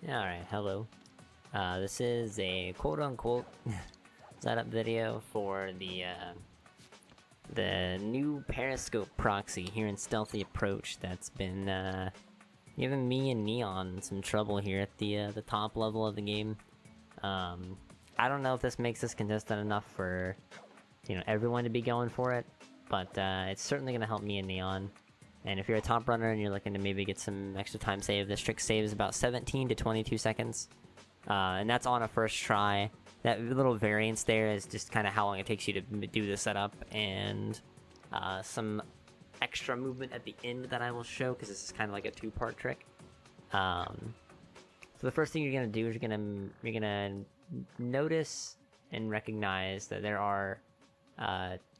Alright, hello. This is a quote-unquote setup video for the new Periscope Proxy here in Stealthy Approach that's been, giving me and Neon some trouble here at the top level of the game. I don't know if this makes us consistent enough for, everyone to be going for it, but, it's certainly gonna help me and Neon. And if you're a top runner and you're looking to maybe get some extra time save, this trick saves about 17 to 22 seconds. And that's on a first try. That little variance there is just kind of how long it takes you to do the setup, and some extra movement at the end that I will show, because this is kind of like a two-part trick. So the first thing you're gonna do is you're gonna notice and recognize that there are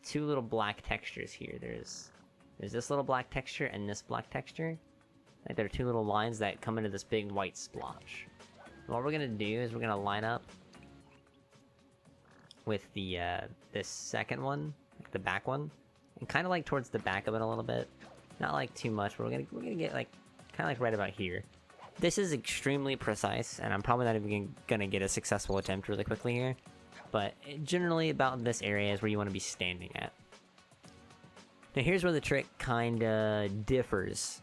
two little black textures here. There's this little black texture and this black texture. Like, there are two little lines that come into this big white splotch. What we're gonna do is we're gonna line up with the this second one, like the back one, and kind of like towards the back of it a little bit. Not like too much, but we're gonna get like kind of like right about here. This is extremely precise, and I'm probably not even gonna get a successful attempt really quickly here. But generally, about this area is where you want to be standing at. Now here's where the trick kinda differs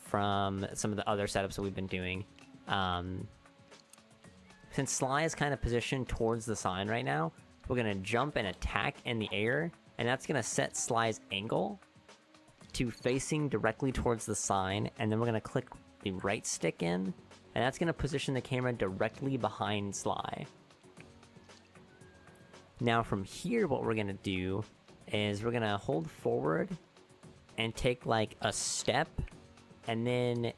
from some of the other setups that we've been doing. Since Sly is kind of positioned towards the sign right now, we're gonna jump and attack in the air, and that's gonna set Sly's angle to facing directly towards the sign, and then we're gonna click the right stick in, and that's gonna position the camera directly behind Sly. Now from here, what we're gonna do is we're gonna hold forward and take like a step, and then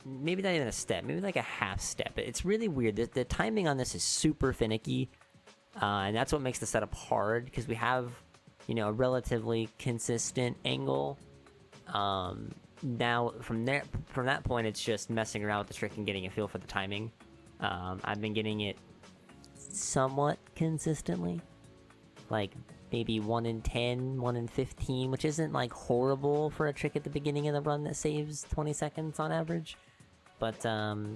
maybe not even a step, maybe like a half step. It's really weird. The timing on this is super finicky, and that's what makes the setup hard, because we have, a relatively consistent angle. Now from that point, it's just messing around with the trick and getting a feel for the timing. I've been getting it somewhat consistently, like maybe 1 in 10, 1 in 15, which isn't like horrible for a trick at the beginning of the run that saves 20 seconds on average. But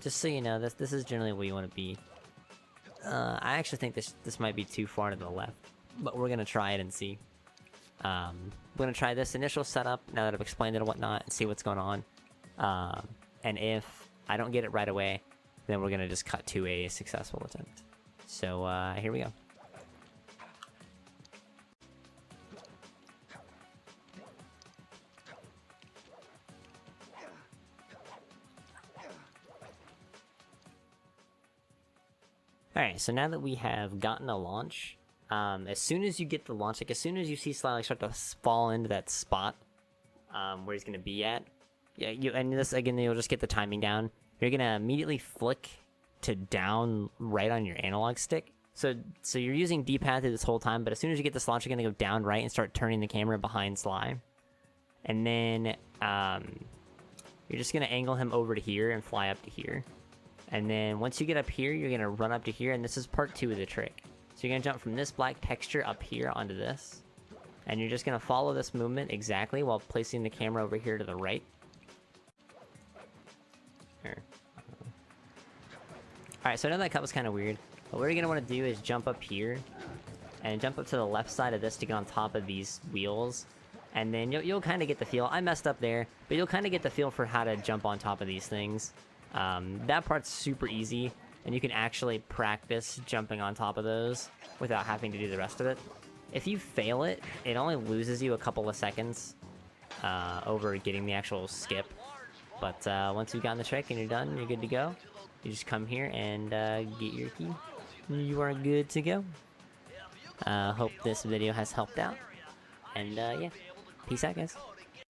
just so you know, this is generally where you want to be. I actually think this might be too far to the left, but we're gonna try it and see. We're gonna try this initial setup now that I've explained it and whatnot, and see what's going on. And if I don't get it right away, then we're gonna just cut to a successful attempt. So here we go. Alright, so now that we have gotten a launch, as soon as you get the launch, like as soon as you see Sly start to fall into that spot where he's going to be at, and this, again, you'll just get the timing down, you're going to immediately flick to down right on your analog stick. So you're using D-pad through this whole time, but as soon as you get this launch, you're going to go down right and start turning the camera behind Sly. And then you're just going to angle him over to here and fly up to here. And then once you get up here, you're going to run up to here, and this is part 2 of the trick. So you're going to jump from this black texture up here onto this, and you're just going to follow this movement exactly while placing the camera over here to the right. Alright, so I know that cut was kind of weird, but what you're going to want to do is jump up here, and jump up to the left side of this to get on top of these wheels, and then you'll kind of get the feel. I messed up there, but you'll kind of get the feel for how to jump on top of these things. That part's super easy, and you can actually practice jumping on top of those without having to do the rest of it. If you fail it, it only loses you a couple of seconds over getting the actual skip. But once you've gotten the trick and you're done, you're good to go. You just come here and get your key. You are good to go. Hope this video has helped out. And yeah, peace out, guys.